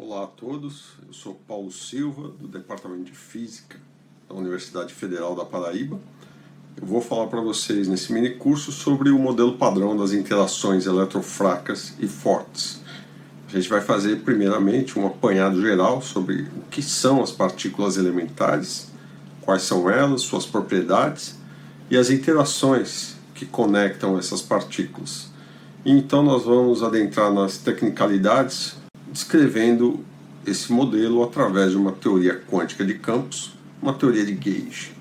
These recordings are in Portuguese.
Olá a todos, eu sou Paulo Silva, do Departamento de Física da Universidade Federal da Paraíba. Eu vou falar para vocês nesse mini curso sobre o modelo padrão das interações eletrofracas e fortes. A gente vai fazer primeiramente um apanhado geral sobre o que são as partículas elementares, quais são elas, suas propriedades e as interações que conectam essas partículas. E então nós vamos adentrar nas tecnicalidades descrevendo esse modelo através de uma teoria quântica de campos, uma teoria de gauge.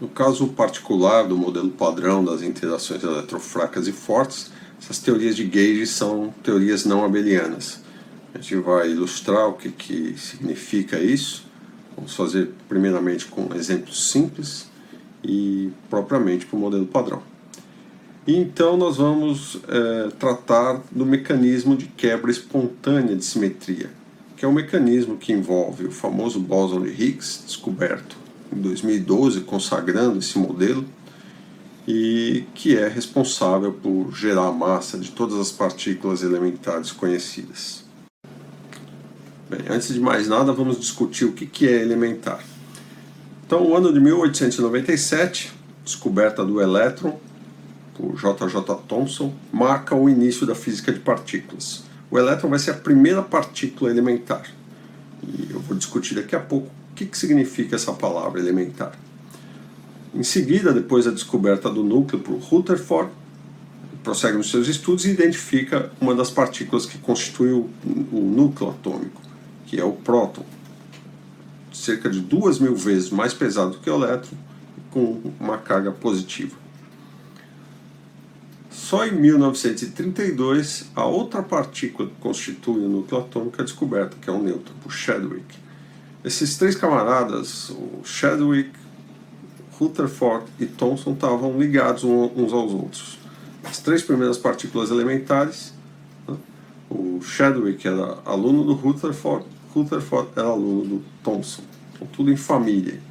No caso particular do modelo padrão das interações eletrofracas e fortes, essas teorias de gauge são teorias não abelianas. A gente vai ilustrar o que significa isso. Vamos fazer primeiramente com exemplos simples e propriamente para o modelo padrão. E então nós vamos tratar do mecanismo de quebra espontânea de simetria, que é um mecanismo que envolve o famoso bóson de Higgs, descoberto em 2012, consagrando esse modelo, e que é responsável por gerar a massa de todas as partículas elementares conhecidas. Bem, antes de mais nada, vamos discutir o que é elementar. Então, o ano de 1897, descoberta do elétron, por J.J. Thomson, marca o início da física de partículas. O elétron vai ser a primeira partícula elementar. E eu vou discutir daqui a pouco o que significa essa palavra elementar. Em seguida, depois da descoberta do núcleo por Rutherford, prossegue nos seus estudos e identifica uma das partículas que constitui o núcleo atômico, que é o próton, cerca de 2.000 vezes mais pesado que o elétron, com uma carga positiva. Só em 1932, a outra partícula que constitui o núcleo atômico é descoberta, que é o nêutron, por Chadwick. Esses três camaradas, o Chadwick, Rutherford e Thomson, estavam ligados uns aos outros. As três primeiras partículas elementares, o Chadwick era aluno do Rutherford, Rutherford era aluno do Thomson. Então, tudo em família.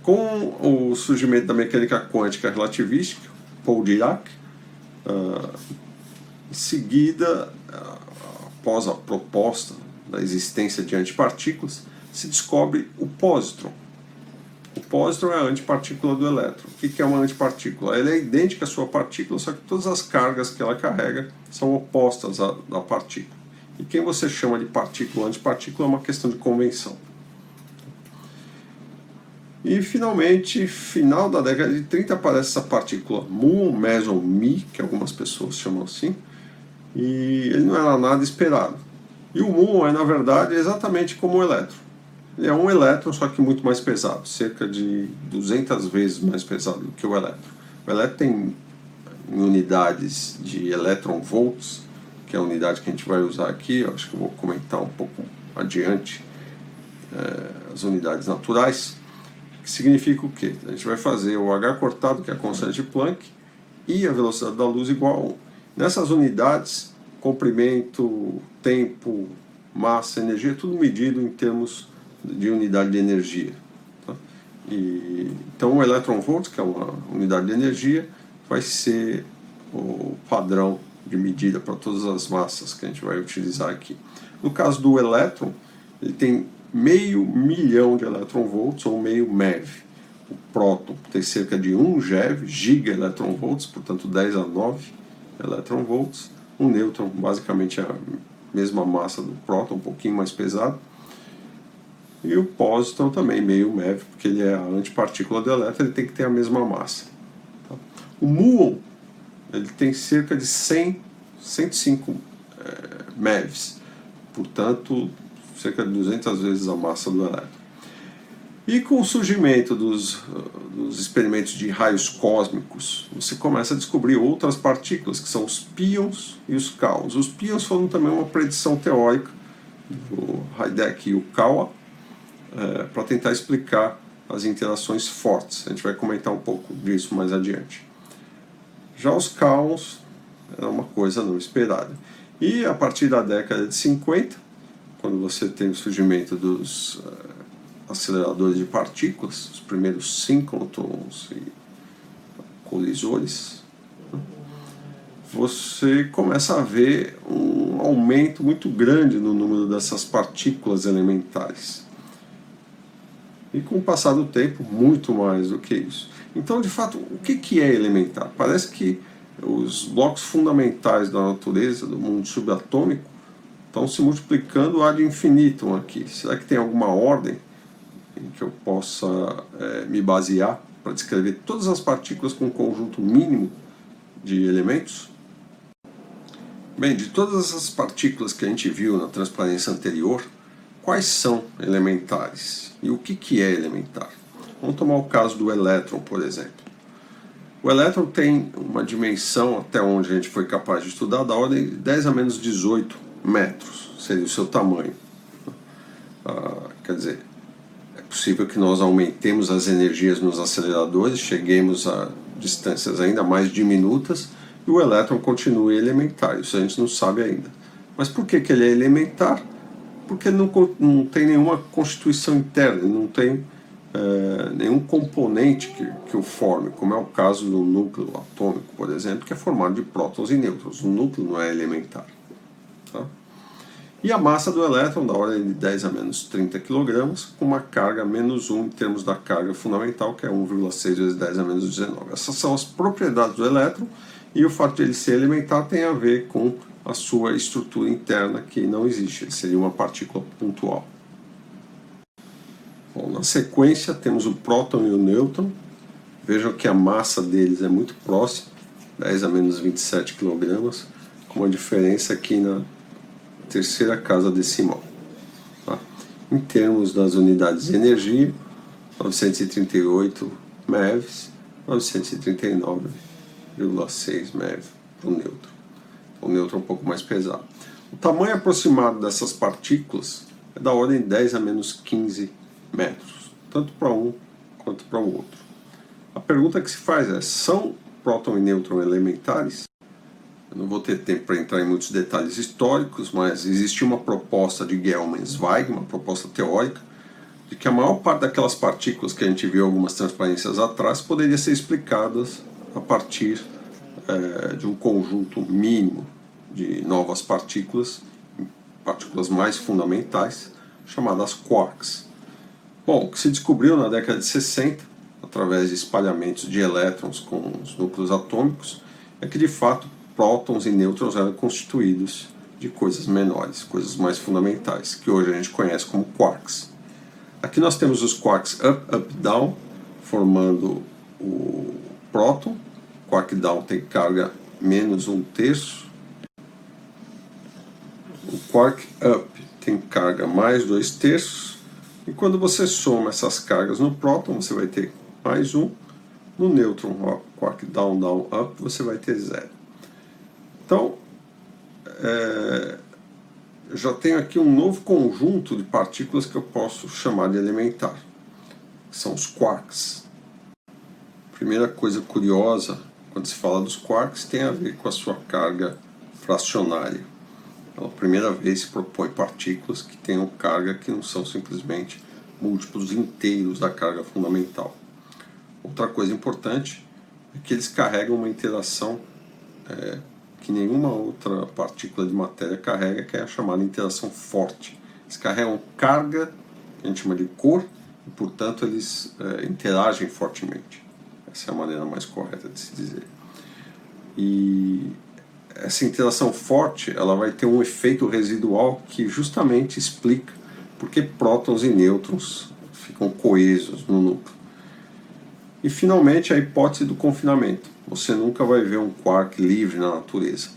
Com o surgimento da mecânica quântica relativística, Paul Dirac, em seguida, após a proposta da existência de antipartículas, se descobre o pósitron. O pósitron é a antipartícula do elétron. O que é uma antipartícula? Ela é idêntica à sua partícula, só que todas as cargas que ela carrega são opostas à partícula. E quem você chama de partícula ou antipartícula é uma questão de convenção. E finalmente, final da década de 30, aparece essa partícula muon, meson, mi, que algumas pessoas chamam assim, e ele não era nada esperado. E o muon é, na verdade, exatamente como o elétron. Ele é um elétron, só que muito mais pesado, cerca de 200 vezes mais pesado do que o elétron. O elétron tem em unidades de elétron-volts, que é a unidade que a gente vai usar aqui, eu acho que eu vou comentar um pouco adiante as unidades naturais. Que significa o quê? A gente vai fazer o H cortado, que é a constante de Planck, e a velocidade da luz igual a 1. Nessas unidades, comprimento, tempo, massa, energia, tudo medido em termos de unidade de energia. Tá? Então o elétron-volt, que é uma unidade de energia, vai ser o padrão de medida para todas as massas que a gente vai utilizar aqui. No caso do elétron, ele tem 500.000 de elétron-volts, ou meio MeV. O próton tem cerca de 1 GeV, giga-elétron-volts, portanto 10 a 9 elétron-volts. O nêutron, basicamente, é a mesma massa do próton, um pouquinho mais pesado. E o pósitron também, meio MeV, porque ele é a antipartícula do elétron, ele tem que ter a mesma massa. Tá? O muon, ele tem cerca de 105 MeVs, portanto, cerca de 200 vezes a massa do elétron. E com o surgimento dos experimentos de raios cósmicos, você começa a descobrir outras partículas, que são os pions e os kaons. Os pions foram também uma predição teórica do Hideki Yukawa, para tentar explicar as interações fortes. A gente vai comentar um pouco disso mais adiante. Já os kaons era uma coisa não esperada. E a partir da década de 50, quando você tem o surgimento dos aceleradores de partículas, os primeiros synchrotrons e colisores, você começa a ver um aumento muito grande no número dessas partículas elementares. E com o passar do tempo, muito mais do que isso. Então, de fato, o que é elementar? Parece que os blocos fundamentais da natureza, do mundo subatômico, estão se multiplicando ad infinitum aqui. Será que tem alguma ordem em que eu possa me basear para descrever todas as partículas com um conjunto mínimo de elementos? Bem, de todas essas partículas que a gente viu na transparência anterior, quais são elementares? E o que é elementar? Vamos tomar o caso do elétron, por exemplo. O elétron tem uma dimensão, até onde a gente foi capaz de estudar, da ordem de 10 a menos 18 metros, seria o seu tamanho. Quer dizer, é possível que nós aumentemos as energias nos aceleradores, cheguemos a distâncias ainda mais diminutas, e o elétron continue elementar. Isso a gente não sabe ainda. Mas por que ele é elementar? Porque ele não tem nenhuma constituição interna, ele não tem nenhum componente que o forme, como é o caso do núcleo atômico, por exemplo, que é formado de prótons e nêutrons. O núcleo não é elementar. Tá? E a massa do elétron, da ordem de 10 a menos 30 kg, com uma carga menos 1 em termos da carga fundamental, que é 1,6 vezes 10 a menos 19. Essas são as propriedades do elétron, e o fato de ele ser elementar tem a ver com a sua estrutura interna, que não existe, ele seria uma partícula pontual. Bom, na sequência temos o próton e o nêutron. Vejam que a massa deles é muito próxima, 10 a menos 27 kg, com uma diferença aqui na terceira casa decimal. Tá? Em termos das unidades de energia, 938 MeVs, 939,6 MeV para o nêutron. O nêutron é um pouco mais pesado. O tamanho aproximado dessas partículas é da ordem de 10 a menos 15 metros, tanto para um quanto para o outro. A pergunta que se faz é: são próton e nêutron elementares? Eu não vou ter tempo para entrar em muitos detalhes históricos, mas existe uma proposta de Gell-Zweig, uma proposta teórica, de que a maior parte daquelas partículas que a gente viu algumas transparências atrás poderia ser explicadas a partir de um conjunto mínimo de novas partículas mais fundamentais, chamadas quarks. Bom, o que se descobriu na década de 60, através de espalhamentos de elétrons com os núcleos atômicos, é que de fato prótons e nêutrons eram constituídos de coisas menores, coisas mais fundamentais, que hoje a gente conhece como quarks. Aqui nós temos os quarks up, up, down, formando o próton. O quark down tem carga menos 1/3. O quark up tem carga mais 2/3. E quando você soma essas cargas no próton, você vai ter mais 1. No nêutron, quark down, down, up, você vai ter 0. Então, já tenho aqui um novo conjunto de partículas que eu posso chamar de elementar. São os quarks. Primeira coisa curiosa, quando se fala dos quarks, tem a ver com a sua carga fracionária. Pela primeira vez se propõe partículas que tenham carga que não são simplesmente múltiplos inteiros da carga fundamental. Outra coisa importante é que eles carregam uma interação que nenhuma outra partícula de matéria carrega, que é a chamada interação forte. Eles carregam carga, que a gente chama de cor, e portanto eles interagem fortemente. Essa é a maneira mais correta de se dizer. E essa interação forte, ela vai ter um efeito residual que justamente explica por que prótons e nêutrons ficam coesos no núcleo. E finalmente a hipótese do confinamento. Você nunca vai ver um quark livre na natureza.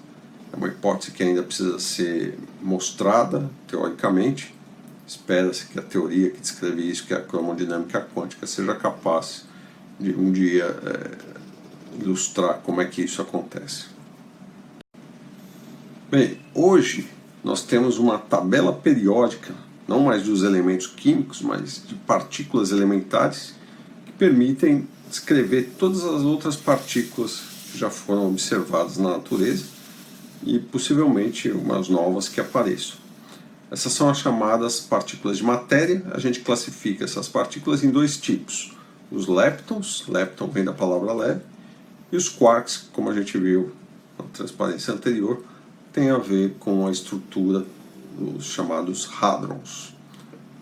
É uma hipótese que ainda precisa ser mostrada teoricamente. Espera-se que a teoria que descreve isso, que é a cromodinâmica quântica, seja capaz de um dia ilustrar como é que isso acontece. Bem, hoje nós temos uma tabela periódica, não mais dos elementos químicos, mas de partículas elementares, que permitem descrever todas as outras partículas que já foram observadas na natureza e possivelmente umas novas que apareçam. Essas são as chamadas partículas de matéria. A gente classifica essas partículas em dois tipos: os leptons, lepton vem da palavra leve, e os quarks, como a gente viu na transparência anterior, tem a ver com a estrutura dos chamados hadrons.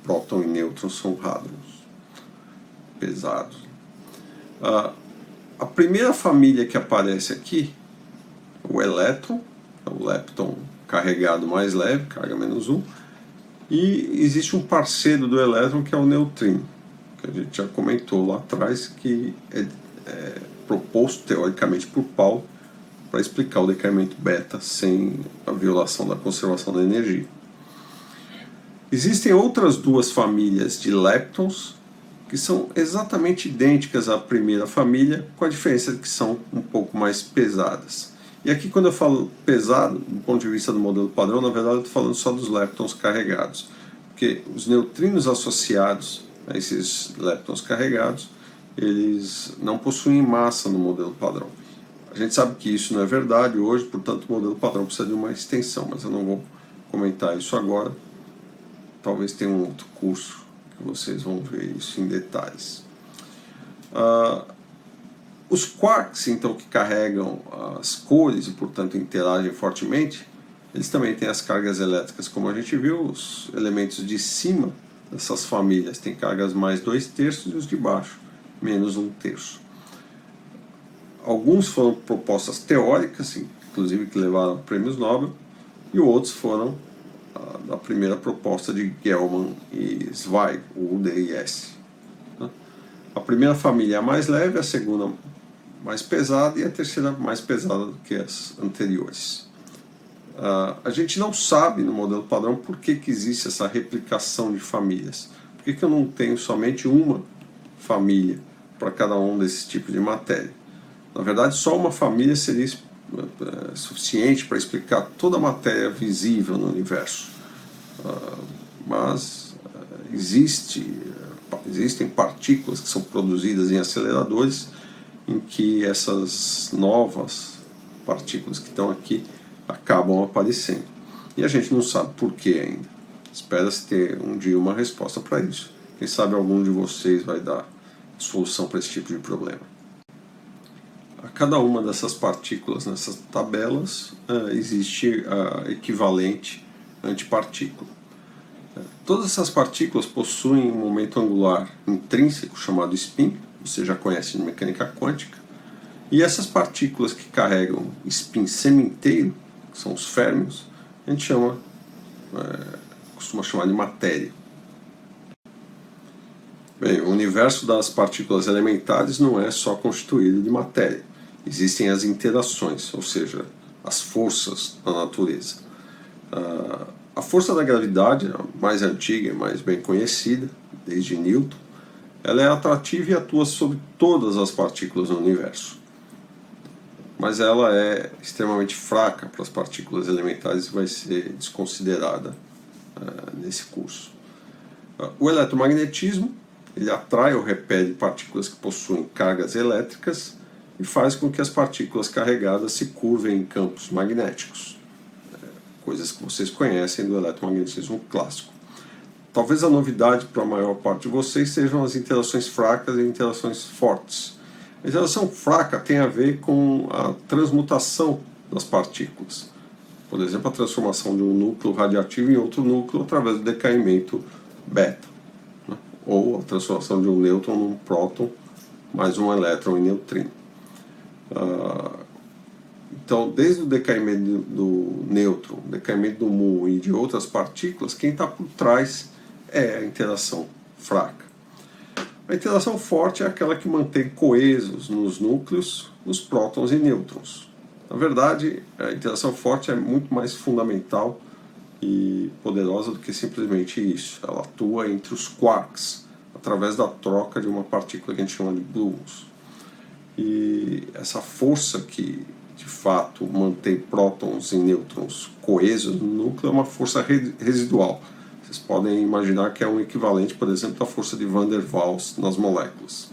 Próton e nêutron são hadrons pesados. A primeira família que aparece aqui, o elétron, é o lepton carregado mais leve, carga -1, e existe um parceiro do elétron que é o neutrino, que a gente já comentou lá atrás, que é proposto teoricamente por Pauli para explicar o decaimento beta sem a violação da conservação da energia. Existem outras duas famílias de leptons que são exatamente idênticas à primeira família, com a diferença de que são um pouco mais pesadas. E aqui, quando eu falo pesado, do ponto de vista do modelo padrão, na verdade eu estou falando só dos leptons carregados, porque os neutrinos associados a esses leptons carregados, eles não possuem massa no modelo padrão. A gente sabe que isso não é verdade hoje, portanto o modelo padrão precisa de uma extensão, mas eu não vou comentar isso agora. Talvez tenha um outro curso que vocês vão ver isso em detalhes. Os quarks, então, que carregam as cores e, portanto, interagem fortemente, eles também têm as cargas elétricas, como a gente viu. Os elementos de cima dessas famílias têm cargas mais 2/3 e os de baixo menos 1/3. Alguns foram propostas teóricas, inclusive que levaram prêmios Nobel, e outros foram da primeira proposta de Gell-Mann e Zweig, o UDIS. A primeira família é a mais leve, a segunda mais pesada e a terceira mais pesada do que as anteriores. A gente não sabe no modelo padrão por que existe essa replicação de famílias. Por que eu não tenho somente uma família para cada um desses tipos de matéria? Na verdade, só uma família seria suficiente para explicar toda a matéria visível no universo. Mas existem partículas que são produzidas em aceleradores em que essas novas partículas que estão aqui acabam aparecendo. E a gente não sabe por que ainda. Espera-se ter um dia uma resposta para isso. Quem sabe algum de vocês vai dar solução para esse tipo de problema. A cada uma dessas partículas nessas tabelas existe a equivalente antipartícula. Todas essas partículas possuem um momento angular intrínseco chamado spin, você já conhece de mecânica quântica, e essas partículas que carregam spin semi-inteiro, que são os férmions, a gente costuma chamar de matéria. Bem, o universo das partículas elementares não é só constituído de matéria. Existem as interações, ou seja, as forças da natureza. A força da gravidade, a mais antiga e mais bem conhecida, desde Newton, ela é atrativa e atua sobre todas as partículas no universo. Mas ela é extremamente fraca para as partículas elementares e vai ser desconsiderada nesse curso. O eletromagnetismo, ele atrai ou repele partículas que possuem cargas elétricas e faz com que as partículas carregadas se curvem em campos magnéticos. Coisas que vocês conhecem do eletromagnetismo clássico. Talvez a novidade para a maior parte de vocês sejam as interações fracas e interações fortes. A interação fraca tem a ver com a transmutação das partículas. Por exemplo, a transformação de um núcleo radioativo em outro núcleo através do decaimento beta, né? Ou a transformação de um nêutron num próton mais um elétron em neutrino. Então, desde o decaimento do nêutron, decaimento do muon e de outras partículas, quem está por trás é a interação fraca. A interação forte é aquela que mantém coesos nos núcleos os prótons e nêutrons. Na verdade, a interação forte é muito mais fundamental e poderosa do que simplesmente isso. Ela atua entre os quarks, através da troca de uma partícula que a gente chama de gluons. E essa força que, de fato, mantém prótons e nêutrons coesos no núcleo é uma força residual. Vocês podem imaginar que é um equivalente, por exemplo, à força de Van der Waals nas moléculas.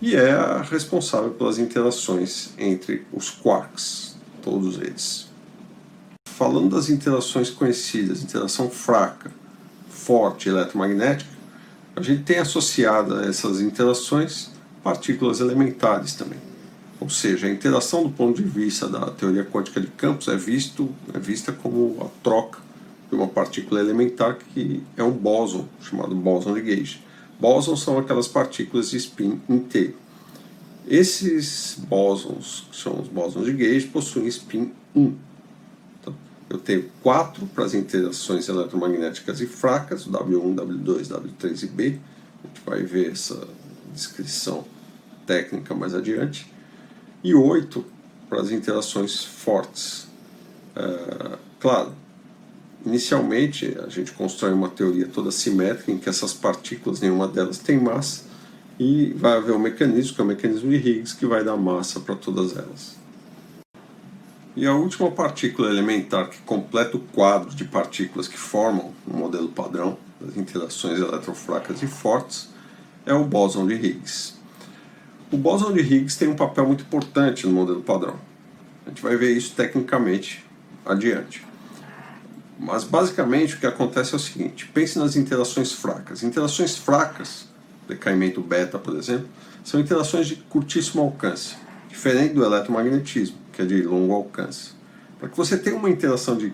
E é a responsável pelas interações entre os quarks, todos eles. Falando das interações conhecidas, interação fraca, forte e eletromagnética, a gente tem associado a essas interações partículas elementares também, Ou seja, a interação do ponto de vista da teoria quântica de campos é vista como a troca de uma partícula elementar que é um bóson, chamado bóson de Gauge. Bósons são aquelas partículas de spin inteiro. Esses bósons, que são os bósons de Gauge, possuem spin 1. Então, eu tenho 4 para as interações eletromagnéticas e fracas, W1, W2, W3 e B. A gente vai ver essa descrição técnica mais adiante. E 8 para as interações fortes. Claro, inicialmente a gente constrói uma teoria toda simétrica em que essas partículas, nenhuma delas tem massa, e vai haver um mecanismo, que é o mecanismo de Higgs, que vai dar massa para todas elas. E a última partícula elementar que completa o quadro de partículas que formam o modelo padrão das interações eletrofracas e fortes é o bóson de Higgs. O bóson de Higgs tem um papel muito importante no modelo padrão. A gente vai ver isso tecnicamente adiante. Mas basicamente o que acontece é o seguinte: pense nas interações fracas. Interações fracas, decaimento beta, por exemplo, são interações de curtíssimo alcance, diferente do eletromagnetismo, que é de longo alcance. Para que você tenha uma interação de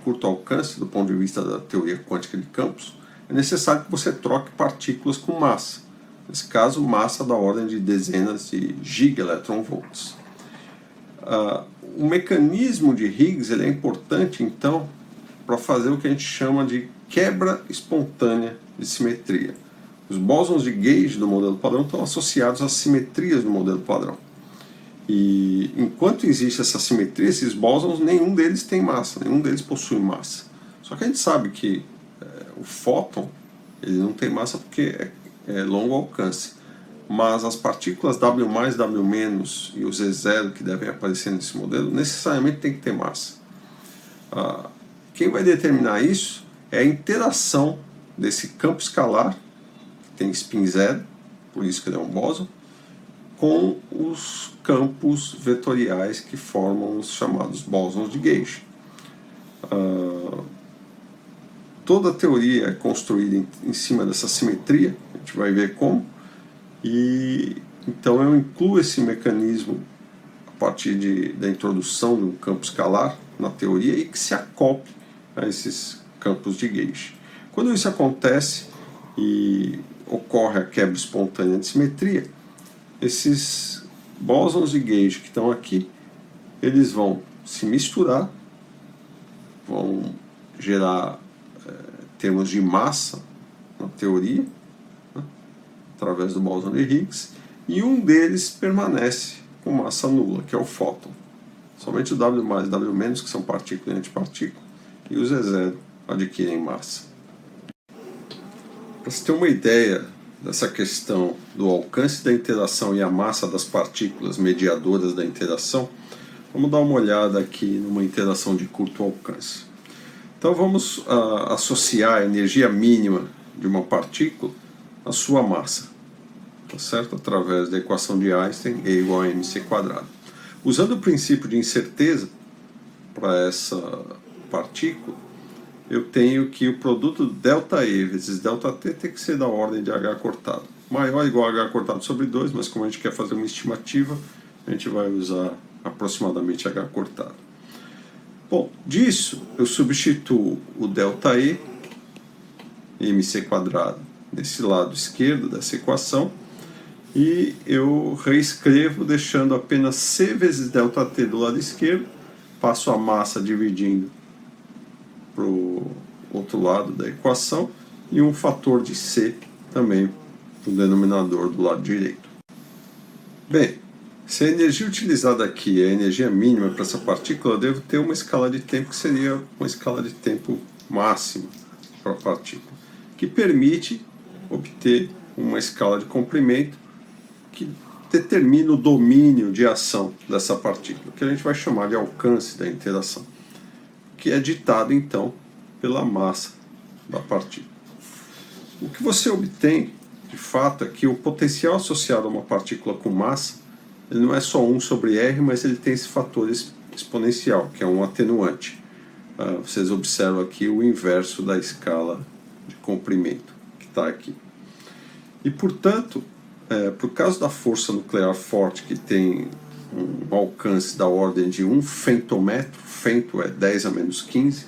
curto alcance, do ponto de vista da teoria quântica de campos, é necessário que você troque partículas com massa. Nesse caso, massa da ordem de dezenas de gigaelectronvolts. O mecanismo de Higgs ele é importante, então, para fazer o que a gente chama de quebra espontânea de simetria. Os bósons de Gauge do modelo padrão estão associados às simetrias do modelo padrão. E enquanto existe essa simetria, esses bósons, nenhum deles tem massa, nenhum deles possui massa. Só que a gente sabe que o fóton ele não tem massa porque é longo alcance. Mas as partículas W+, W- e o Z0 que devem aparecer nesse modelo necessariamente tem que ter massa. Quem vai determinar isso é a interação desse campo escalar, que tem spin 0, por isso que ele é um bóson, com os campos vetoriais que formam os chamados bósons de Gauge. Toda a teoria é construída em cima dessa simetria, a gente vai ver como, e então eu incluo esse mecanismo a partir da introdução de um campo escalar na teoria e que se acople a esses campos de Gauge. Quando isso acontece e ocorre a quebra espontânea de simetria, esses bósons de Gauge que estão aqui, eles vão se misturar, vão gerar termos de massa na teoria, né, através do bóson de Higgs, e um deles permanece com massa nula, que é o fóton. Somente o W+, W-, que são partícula e antipartícula, e o Z0 adquirem massa. Para você ter uma ideia dessa questão do alcance da interação e a massa das partículas mediadoras da interação, vamos dar uma olhada aqui numa interação de curto alcance. Então vamos associar a energia mínima de uma partícula à sua massa, tá certo? Através da equação de Einstein, E igual a mc². Usando o princípio de incerteza para essa partícula, eu tenho que o produto ΔE vezes ΔT tem que ser da ordem de H cortado. Maior ou igual a H cortado sobre 2, mas como a gente quer fazer uma estimativa, a gente vai usar aproximadamente H cortado. Bom, disso eu substituo o ΔE, mc², desse lado esquerdo dessa equação, e eu reescrevo deixando apenas C vezes ΔT do lado esquerdo, passo a massa dividindo para o outro lado da equação e um fator de C também para o denominador do lado direito. Bem, se a energia utilizada aqui é a energia mínima para essa partícula, eu devo ter uma escala de tempo que seria uma escala de tempo máxima para a partícula, que permite obter uma escala de comprimento que determina o domínio de ação dessa partícula, que a gente vai chamar de alcance da interação, que é ditado então pela massa da partícula. O que você obtém, de fato, é que o potencial associado a uma partícula com massa, ele não é só 1 sobre R, mas ele tem esse fator exponencial, que é um atenuante. Vocês observam aqui o inverso da escala de comprimento, que está aqui. E, portanto, por causa da força nuclear forte que tem um alcance da ordem de 1 femtometro, femto é 10 a menos 15,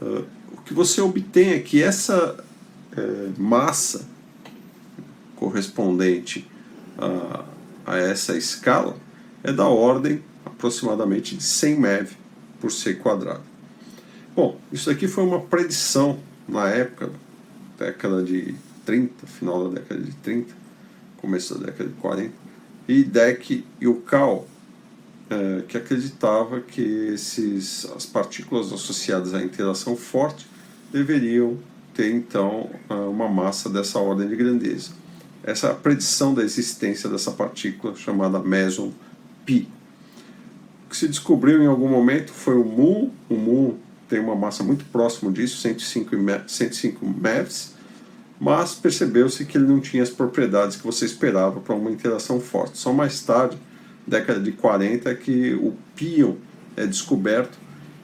o que você obtém é que essa massa correspondente a essa escala é da ordem aproximadamente de 100 MeV por C quadrado. Bom, isso aqui foi uma predição na época, década de 30, final da década de 30, começo da década de 40, e Dec e o Cal, que acreditava que as partículas associadas à interação forte deveriam ter então uma massa dessa ordem de grandeza. Essa é a predição da existência dessa partícula chamada meson π. O que se descobriu em algum momento foi o muon. O muon tem uma massa muito próxima disso, 105 MeVs, mas percebeu-se que ele não tinha as propriedades que você esperava para uma interação forte. Só mais tarde, década de 40, é que o pion é descoberto,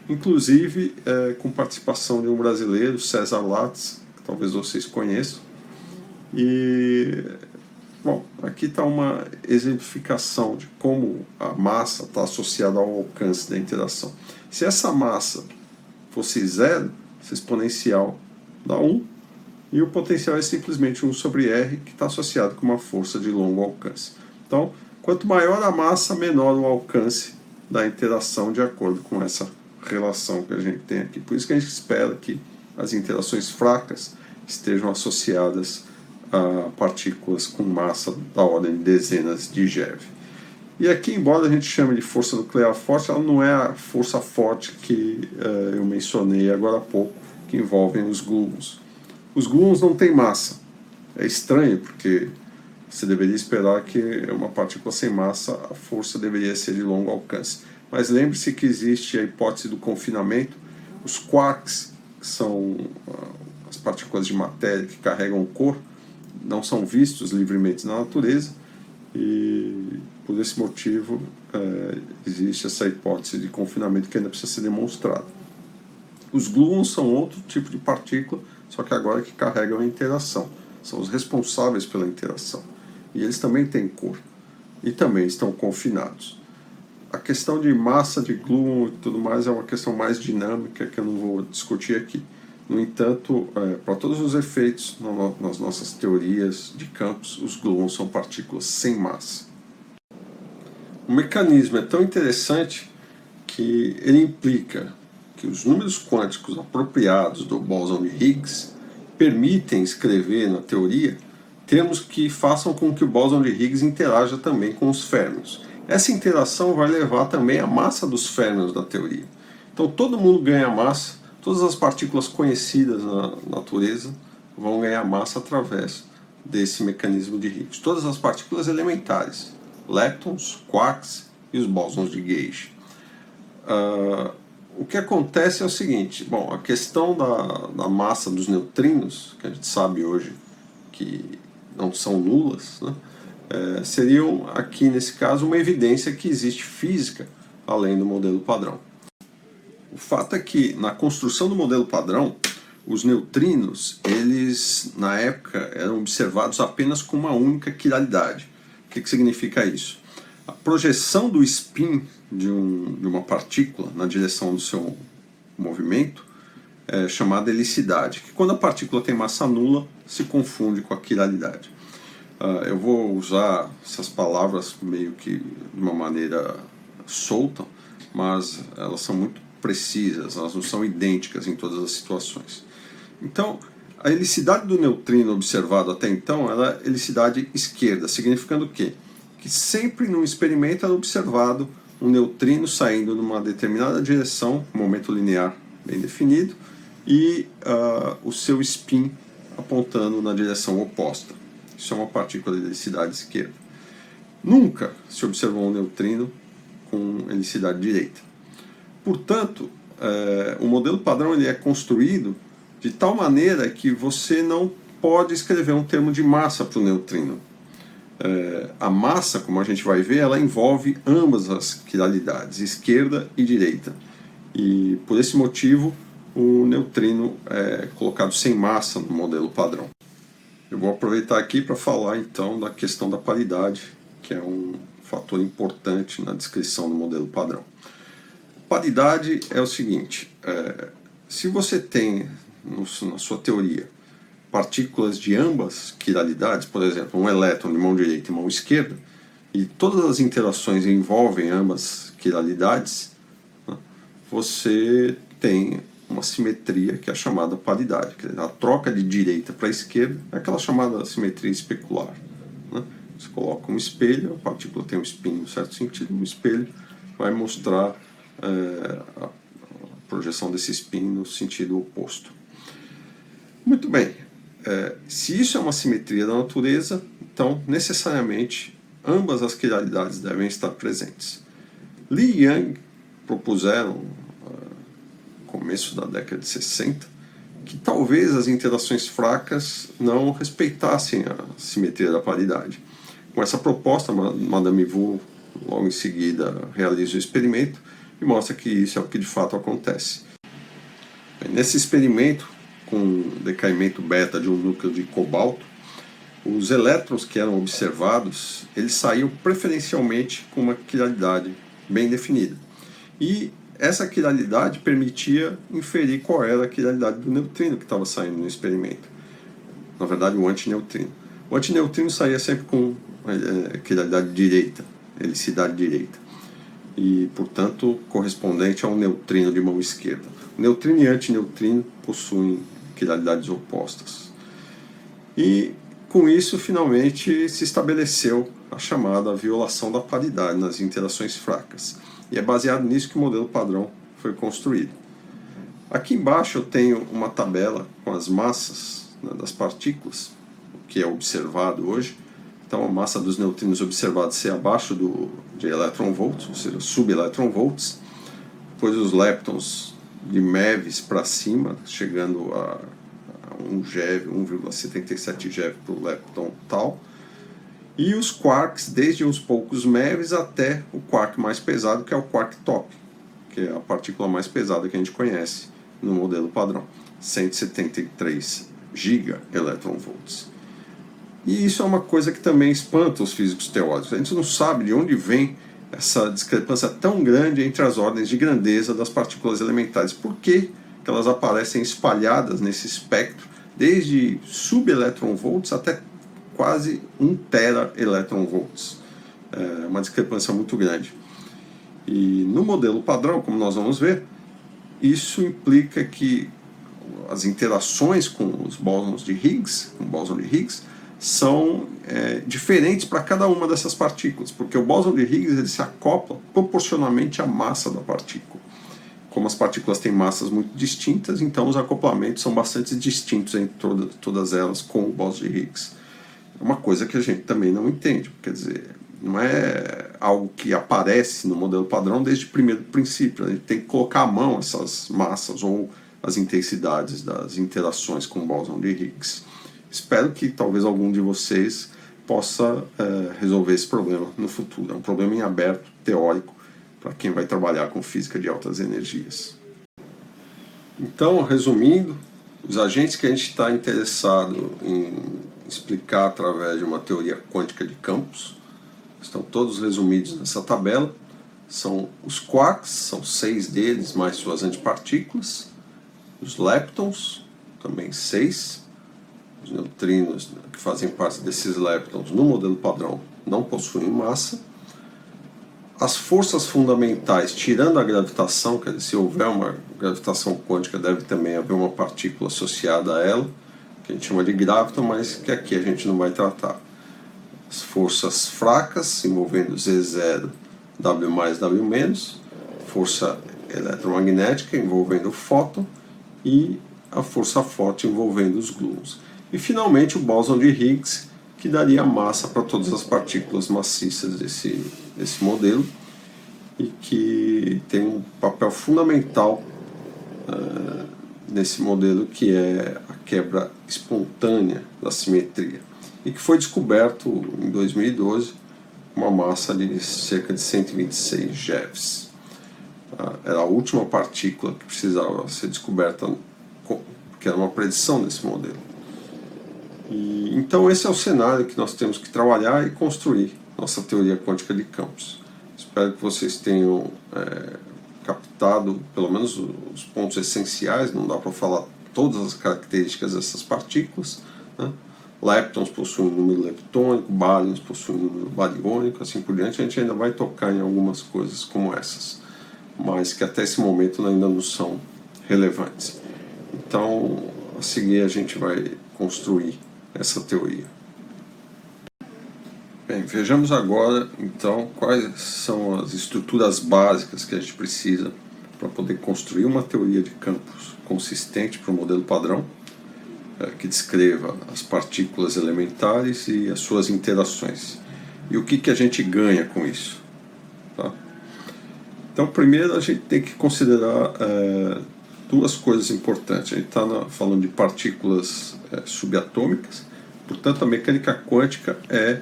inclusive com participação de um brasileiro, César Lattes, que talvez vocês conheçam. E, bom, aqui está uma exemplificação de como a massa está associada ao alcance da interação. Se essa massa fosse zero, esse exponencial dá 1, e o potencial é simplesmente 1 sobre R, que está associado com uma força de longo alcance. Então, quanto maior a massa, menor o alcance da interação, de acordo com essa relação que a gente tem aqui. Por isso que a gente espera que as interações fracas estejam associadas a partículas com massa da ordem de dezenas de GeV. E aqui, embora a gente chame de força nuclear forte, ela não é a força forte que eu mencionei agora há pouco, que envolvem os gluons. Os gluons não têm massa. É estranho, porque você deveria esperar que uma partícula sem massa, a força deveria ser de longo alcance. Mas lembre-se que existe a hipótese do confinamento. Os quarks, que são as partículas de matéria que carregam cor, não são vistos livremente na natureza, e por esse motivo existe essa hipótese de confinamento que ainda precisa ser demonstrada. Os gluons são outro tipo de partícula, só que agora que carregam a interação. São os responsáveis pela interação. E eles também têm cor. E também estão confinados. A questão de massa de gluon e tudo mais é uma questão mais dinâmica que eu não vou discutir aqui. No entanto, para todos os efeitos nas nossas teorias de campos, os gluons são partículas sem massa. O mecanismo é tão interessante que ele implica que os números quânticos apropriados do bóson de Higgs permitem escrever na teoria termos que façam com que o bóson de Higgs interaja também com os férmions. Essa interação vai levar também à massa dos férmions da teoria. Então todo mundo ganha massa, todas as partículas conhecidas na natureza vão ganhar massa através desse mecanismo de Higgs. Todas as partículas elementares, leptons, quarks e os bósons de Gauge. O que acontece é o seguinte, bom, a questão da massa dos neutrinos, que a gente sabe hoje que não são nulas, né, seriam aqui nesse caso uma evidência que existe física além do modelo padrão. O fato é que na construção do modelo padrão, os neutrinos, eles na época eram observados apenas com uma única quiralidade. O que significa isso? A projeção do spin de uma partícula na direção do seu movimento é chamada helicidade, que quando a partícula tem massa nula, se confunde com a quiralidade. Eu vou usar essas palavras meio que de uma maneira solta, mas elas são muito precisas, elas não são idênticas em todas as situações. Então, a helicidade do neutrino observado até então era helicidade esquerda, significando o quê? Que sempre num experimento era observado um neutrino saindo numa determinada direção, um momento linear bem definido, e o seu spin apontando na direção oposta. Isso é uma partícula de helicidade esquerda. Nunca se observou um neutrino com helicidade direita. Portanto, o modelo padrão ele é construído de tal maneira que você não pode escrever um termo de massa para o neutrino. A massa, como a gente vai ver, ela envolve ambas as quiralidades, esquerda e direita. E por esse motivo, o neutrino é colocado sem massa no modelo padrão. Eu vou aproveitar aqui para falar então da questão da paridade, que é um fator importante na descrição do modelo padrão. Paridade é o seguinte, se você tem na sua teoria partículas de ambas quiralidades, por exemplo, um elétron de mão direita e mão esquerda, e todas as interações envolvem ambas quiralidades, né, você tem uma simetria que é chamada paridade. Quer dizer, a troca de direita para esquerda é aquela chamada simetria especular. Né? Você coloca um espelho, a partícula tem um spin em certo sentido, o espelho vai mostrar a projeção desse spin no sentido oposto. Muito bem, se isso é uma simetria da natureza, então necessariamente ambas as quiralidades devem estar presentes. Li e Yang propuseram, no começo da década de 60, que talvez as interações fracas não respeitassem a simetria da paridade. Com essa proposta, Madame Wu logo em seguida realiza o experimento e mostra que isso é o que de fato acontece. Nesse experimento, com decaimento beta de um núcleo de cobalto, os elétrons que eram observados, eles saíam preferencialmente com uma quiralidade bem definida. E essa quiralidade permitia inferir qual era a quiralidade do neutrino que estava saindo no experimento. Na verdade, o antineutrino. O antineutrino saía sempre com quiralidade direita, helicidade direita. E, portanto, correspondente a um neutrino de mão esquerda. O neutrino e antineutrino possuem quiralidades opostas. E, com isso, finalmente se estabeleceu a chamada violação da paridade nas interações fracas. E é baseado nisso que o modelo padrão foi construído. Aqui embaixo eu tenho uma tabela com as massas, né, das partículas, o que é observado hoje. Então a massa dos neutrinos observada ser abaixo de electronvolts, ou seja, subelectronvolts. Depois os leptons de MeVs para cima, chegando a 1 GeV, 1,77 GeV por lepton tal. E os quarks, desde uns poucos MeVs até o quark mais pesado, que é o quark top, que é a partícula mais pesada que a gente conhece no modelo padrão, 173 gigaelectronvolts. E isso é uma coisa que também espanta os físicos teóricos. A gente não sabe de onde vem essa discrepância tão grande entre as ordens de grandeza das partículas elementares. Por que elas aparecem espalhadas nesse espectro, desde subelectronvolts até quase 1 teraelectronvolts? É uma discrepância muito grande. E no modelo padrão, como nós vamos ver, isso implica que as interações com os bósons de Higgs, com o bóson de Higgs, são diferentes para cada uma dessas partículas, porque o bóson de Higgs ele se acopla proporcionalmente à massa da partícula. Como as partículas têm massas muito distintas, então os acoplamentos são bastante distintos entre todas elas com o bóson de Higgs. É uma coisa que a gente também não entende, quer dizer, não é algo que aparece no modelo padrão desde o primeiro princípio. A gente tem que colocar à mão essas massas ou as intensidades das interações com o bóson de Higgs. Espero que talvez algum de vocês possa resolver esse problema no futuro. É um problema em aberto, teórico, para quem vai trabalhar com física de altas energias. Então, resumindo, os agentes que a gente está interessado em explicar através de uma teoria quântica de campos estão todos resumidos nessa tabela. São os quarks, são 6 deles, mais suas antipartículas. Os leptons, também 6. Os neutrinos que fazem parte desses leptons no modelo padrão não possuem massa. As forças fundamentais, tirando a gravitação, quer dizer, se houver uma gravitação quântica, deve também haver uma partícula associada a ela, que a gente chama de graviton, mas que aqui a gente não vai tratar. As forças fracas, envolvendo Z0, W+, W-, força eletromagnética, envolvendo o fóton, e a força forte, envolvendo os gluons. E, finalmente, o bóson de Higgs, que daria massa para todas as partículas maciças desse modelo e que tem um papel fundamental nesse modelo, que é a quebra espontânea da simetria, e que foi descoberto em 2012 uma massa de cerca de 126 GeVs. Era a última partícula que precisava ser descoberta, porque era uma predição desse modelo. Então esse é o cenário que nós temos que trabalhar e construir nossa teoria quântica de campos. Espero que vocês tenham captado pelo menos os pontos essenciais. Não dá para falar todas as características dessas partículas, né? Leptons possuem número leptônico, baryons possuem número baryônico, assim por diante. A gente ainda vai tocar em algumas coisas como essas, mas que até esse momento ainda não são relevantes. Então, a seguir a gente vai construir essa teoria. Bem, vejamos agora então quais são as estruturas básicas que a gente precisa para poder construir uma teoria de campos consistente para o modelo padrão, que descreva as partículas elementares e as suas interações. E o que a gente ganha com isso? Tá? Então, primeiro a gente tem que considerar duas coisas importantes. A gente está falando de partículas subatômicas, portanto a mecânica quântica é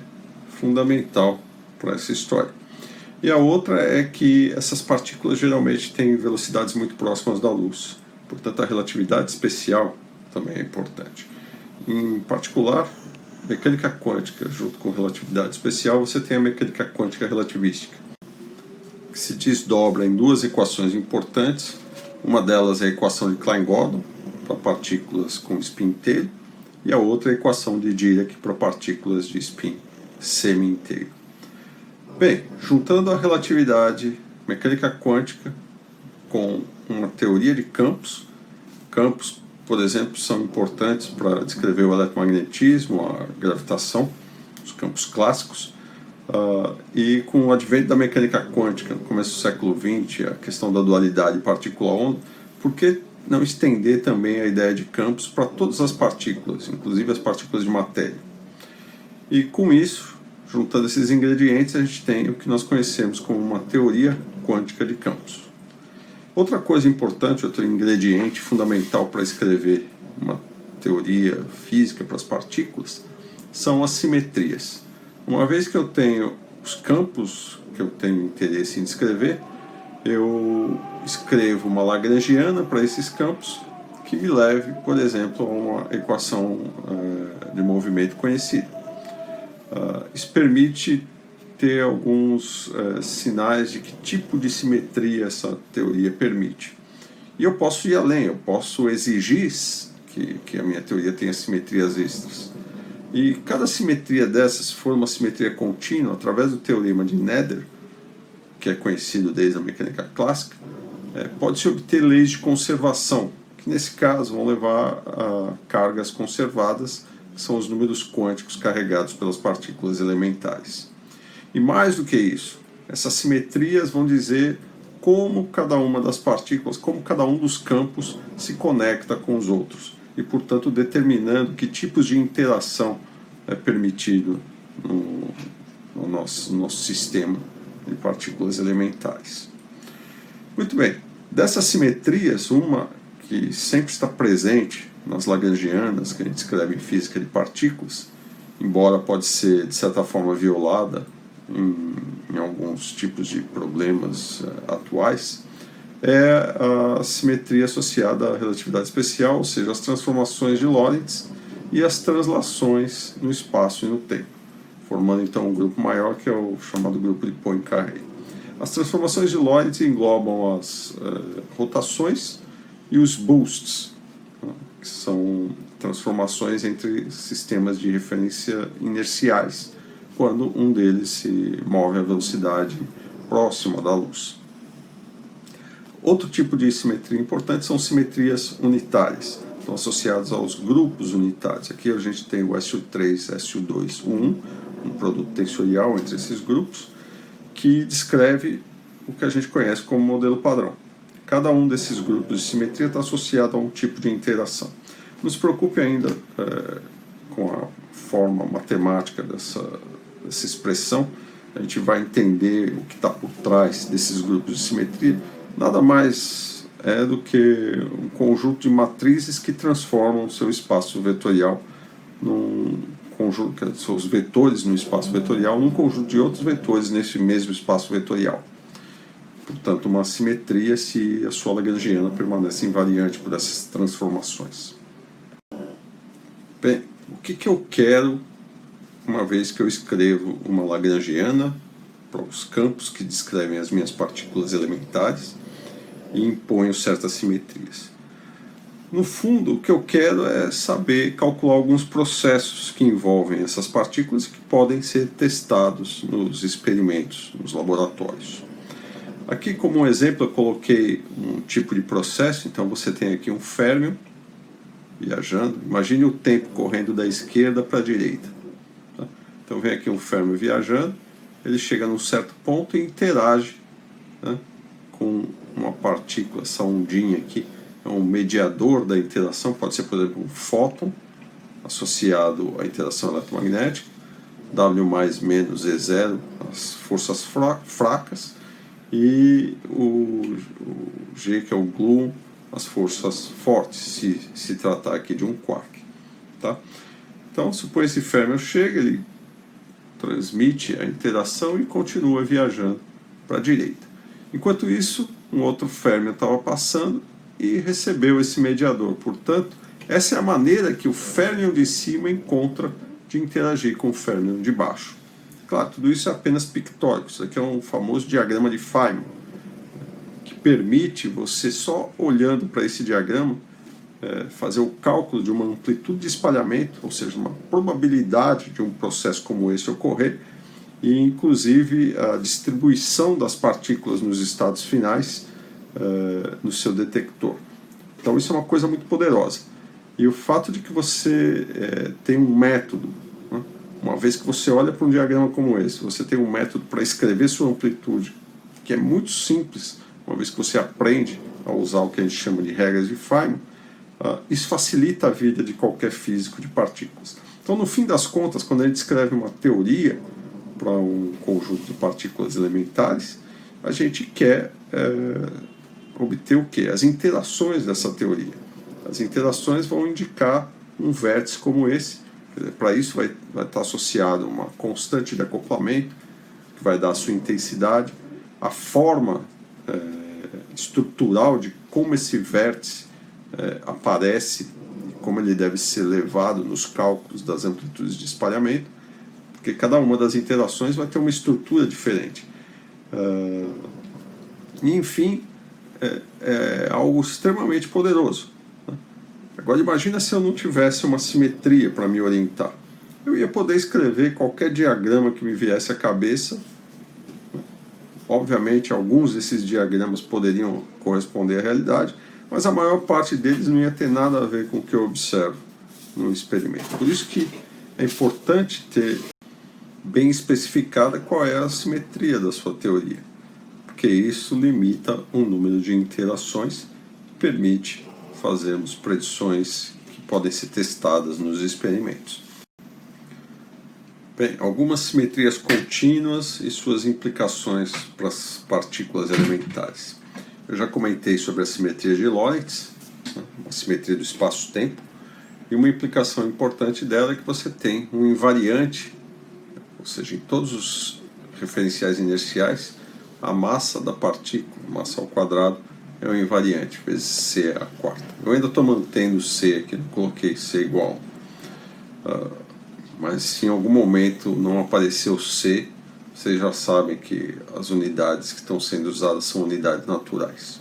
fundamental para essa história. E a outra é que essas partículas geralmente têm velocidades muito próximas da luz, portanto a relatividade especial também é importante. Em particular, mecânica quântica junto com relatividade especial, você tem a mecânica quântica relativística, que se desdobra em duas equações importantes. Uma delas é a equação de Klein-Gordon para partículas com spin inteiro, e a outra é a equação de Dirac para partículas de spin semi-inteiro. Bem, juntando a relatividade, mecânica quântica com uma teoria de campos, por exemplo, são importantes para descrever o eletromagnetismo, a gravitação, os campos clássicos, e com o advento da mecânica quântica no começo do século XX, a questão da dualidade partícula-onda, por que não estender também a ideia de campos para todas as partículas, inclusive as partículas de matéria? E com isso, juntando esses ingredientes, a gente tem o que nós conhecemos como uma teoria quântica de campos. Outra coisa importante, outro ingrediente fundamental para escrever uma teoria física para as partículas, são as simetrias. Uma vez que eu tenho os campos que eu tenho interesse em descrever, eu escrevo uma lagrangiana para esses campos que me leve, por exemplo, a uma equação de movimento conhecida. Isso permite ter alguns sinais de que tipo de simetria essa teoria permite. E eu posso ir além, eu posso exigir que a minha teoria tenha simetrias extras. E cada simetria dessas, se for uma simetria contínua, através do teorema de Nether, que é conhecido desde a mecânica clássica, pode-se obter leis de conservação, que nesse caso vão levar a cargas conservadas, que são os números quânticos carregados pelas partículas elementares. E mais do que isso, essas simetrias vão dizer como cada uma das partículas, como cada um dos campos se conecta com os outros, e portanto determinando que tipos de interação é permitido no nosso sistema de partículas elementares. Muito bem, dessas simetrias, uma que sempre está presente nas lagrangianas, que a gente escreve em física de partículas, embora pode ser de certa forma violada em alguns tipos de problemas atuais, é a simetria associada à relatividade especial, ou seja, as transformações de Lorentz e as translações no espaço e no tempo, formando então um grupo maior que é o chamado grupo de Poincaré. As transformações de Lorentz englobam as rotações e os boosts, que são transformações entre sistemas de referência inerciais, quando um deles se move a velocidade próxima da luz. Outro tipo de simetria importante são simetrias unitárias, estão associadas aos grupos unitários. Aqui a gente tem o SU3, SU2, U1, um produto tensorial entre esses grupos, que descreve o que a gente conhece como modelo padrão. Cada um desses grupos de simetria está associado a um tipo de interação. Não se preocupe ainda com a forma matemática dessa expressão, a gente vai entender o que está por trás desses grupos de simetria. Nada mais é do que um conjunto de matrizes que transformam o seu espaço vetorial num conjunto, seus vetores no espaço vetorial, num conjunto de outros vetores nesse mesmo espaço vetorial. Portanto, uma simetria se a sua lagrangiana permanece invariante por essas transformações. Bem, o que eu quero uma vez que eu escrevo uma lagrangiana para os campos que descrevem as minhas partículas elementares e imponho certas simetrias. No fundo, o que eu quero é saber calcular alguns processos que envolvem essas partículas que podem ser testados nos experimentos, nos laboratórios. Aqui, como um exemplo, eu coloquei um tipo de processo. Então você tem aqui um férmio viajando. Imagine o tempo correndo da esquerda para a direita. Tá? Então vem aqui um férmio viajando, ele chega num certo ponto e interage, né, com uma partícula, essa ondinha aqui, é um mediador da interação, pode ser, por exemplo, um fóton associado à interação eletromagnética, W mais menos E0, as forças fracas, e o G, que é o gluon, as forças fortes, se tratar aqui de um quark. Tá? Então, supõe esse férmio chega, ele transmite a interação e continua viajando para a direita. Enquanto isso, um outro férmio estava passando e recebeu esse mediador. Portanto, essa é a maneira que o férmio de cima encontra de interagir com o férmio de baixo. Claro, tudo isso é apenas pictórico. Isso aqui é um famoso diagrama de Feynman, que permite você, só olhando para esse diagrama, fazer o cálculo de uma amplitude de espalhamento, ou seja, uma probabilidade de um processo como esse ocorrer, e inclusive a distribuição das partículas nos estados finais no seu detector. Então isso é uma coisa muito poderosa. E o fato de que você tem um método, né? Uma vez que você olha para um diagrama como esse, você tem um método para escrever sua amplitude, que é muito simples, uma vez que você aprende a usar o que a gente chama de regras de Feynman, isso facilita a vida de qualquer físico de partículas. Então, no fim das contas, quando a gente escreve uma teoria para um conjunto de partículas elementares, a gente quer obter o quê? As interações dessa teoria. As interações vão indicar um vértice como esse. Para isso vai estar associado uma constante de acoplamento, que vai dar a sua intensidade, a forma estrutural de como esse vértice aparece e como ele deve ser levado nos cálculos das amplitudes de espalhamento, porque cada uma das interações vai ter uma estrutura diferente. E, enfim, é algo extremamente poderoso. Agora imagina se eu não tivesse uma simetria para me orientar. Eu ia poder escrever qualquer diagrama que me viesse à cabeça. Obviamente alguns desses diagramas poderiam corresponder à realidade, mas a maior parte deles não ia ter nada a ver com o que eu observo no experimento. Por isso que é importante ter bem especificada qual é a simetria da sua teoria, porque isso limita o número de interações e permite fazermos predições que podem ser testadas nos experimentos. Bem, algumas simetrias contínuas e suas implicações para as partículas elementares. Eu já comentei sobre a simetria de Lorentz, a simetria do espaço-tempo, e uma implicação importante dela é que você tem um invariante, ou seja, em todos os referenciais inerciais, a massa da partícula, massa ao quadrado, é um invariante, vezes C é a quarta. Eu ainda estou mantendo C aqui, não coloquei C igual. Mas se em algum momento não apareceu C, vocês já sabem que as unidades que estão sendo usadas são unidades naturais.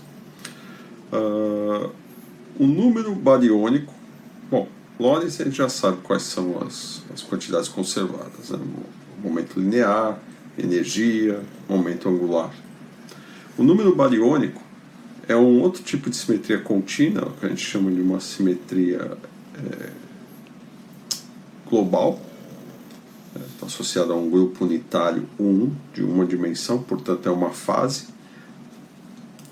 O número bariônico, bom, Lorentz a gente já sabe quais são as quantidades conservadas, né? Momento linear, energia, momento angular. O número bariônico é um outro tipo de simetria contínua, que a gente chama de uma simetria global. Está associado a um grupo unitário 1 de uma dimensão, portanto é uma fase.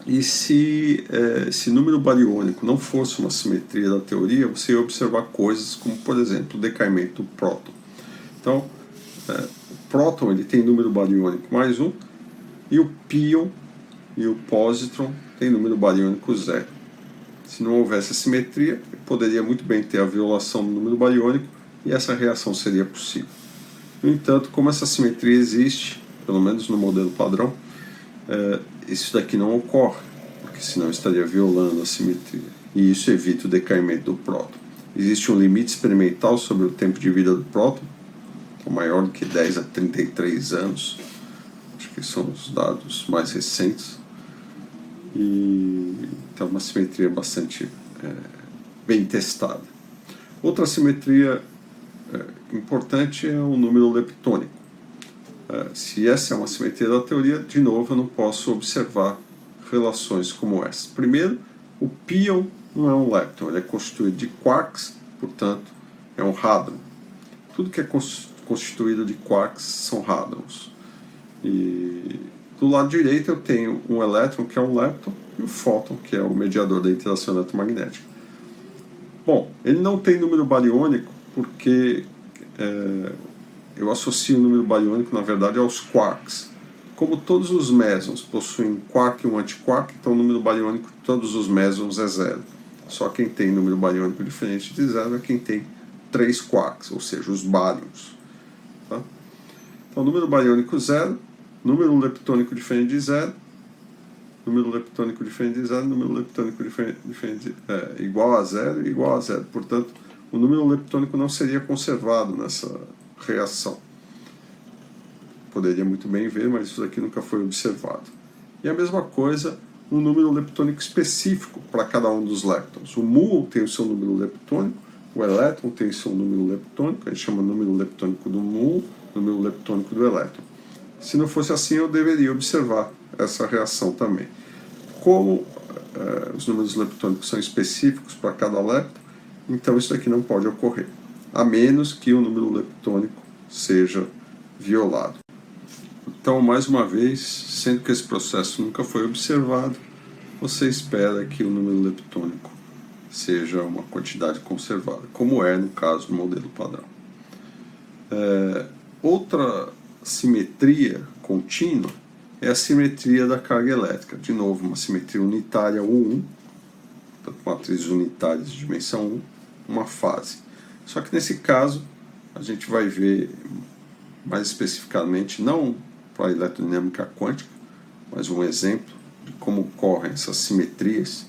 E se esse número bariônico não fosse uma simetria da teoria, você ia observar coisas como, por exemplo, o decaimento do próton. Então, o próton ele tem número bariônico mais 1, e o pion e o pósitron tem número bariônico 0. Se não houvesse a simetria, poderia muito bem ter a violação do número bariônico e essa reação seria possível. No entanto, como essa simetria existe, pelo menos no modelo padrão, isso daqui não ocorre, porque senão estaria violando a simetria. E isso evita o decaimento do próton. Existe um limite experimental sobre o tempo de vida do próton, então maior do que 10 a 33 anos, acho que são os dados mais recentes, e então uma simetria bastante bem testada. Outra simetria importante é o número leptônico. Se essa é uma simetria da teoria, de novo eu não posso observar relações como essa. Primeiro, o pion não é um lepton, ele é constituído de quarks, portanto é um hadron. Tudo que é constituído de quarks são hadrons. E do lado direito eu tenho um elétron, que é um lepton, e o fóton, que é o mediador da interação eletromagnética. Bom, ele não tem número bariônico porque eu associo o número bariônico, na verdade, aos quarks. Como todos os mesons possuem quark e um antiquark, então o número bariônico de todos os mesons é 0. Só quem tem número bariônico diferente de 0 é quem tem 3 quarks, ou seja, os bárions. Tá? Então, número bariônico 0, número leptônico diferente de 0, número leptônico diferente de 0, número leptônico diferente igual a 0 e igual a 0. Portanto, o número leptônico não seria conservado nessa reação. Poderia muito bem ver, mas isso aqui nunca foi observado. E a mesma coisa, um número leptônico específico para cada um dos leptons. O muon tem o seu número leptônico, o elétron tem o seu número leptônico, a gente chama número leptônico do muon, número leptônico do elétron. Se não fosse assim, eu deveria observar essa reação também. Como os números leptônicos são específicos para cada lepton, então isso aqui não pode ocorrer, a menos que o número leptônico seja violado. Então, mais uma vez, sendo que esse processo nunca foi observado, você espera que o número leptônico seja uma quantidade conservada, como é no caso do modelo padrão. Outra simetria contínua é a simetria da carga elétrica. De novo, uma simetria unitária U1, portanto, matrizes unitárias de dimensão 1, uma fase. Só que nesse caso, a gente vai ver mais especificamente, não para a eletrodinâmica quântica, mas um exemplo de como ocorrem essas simetrias.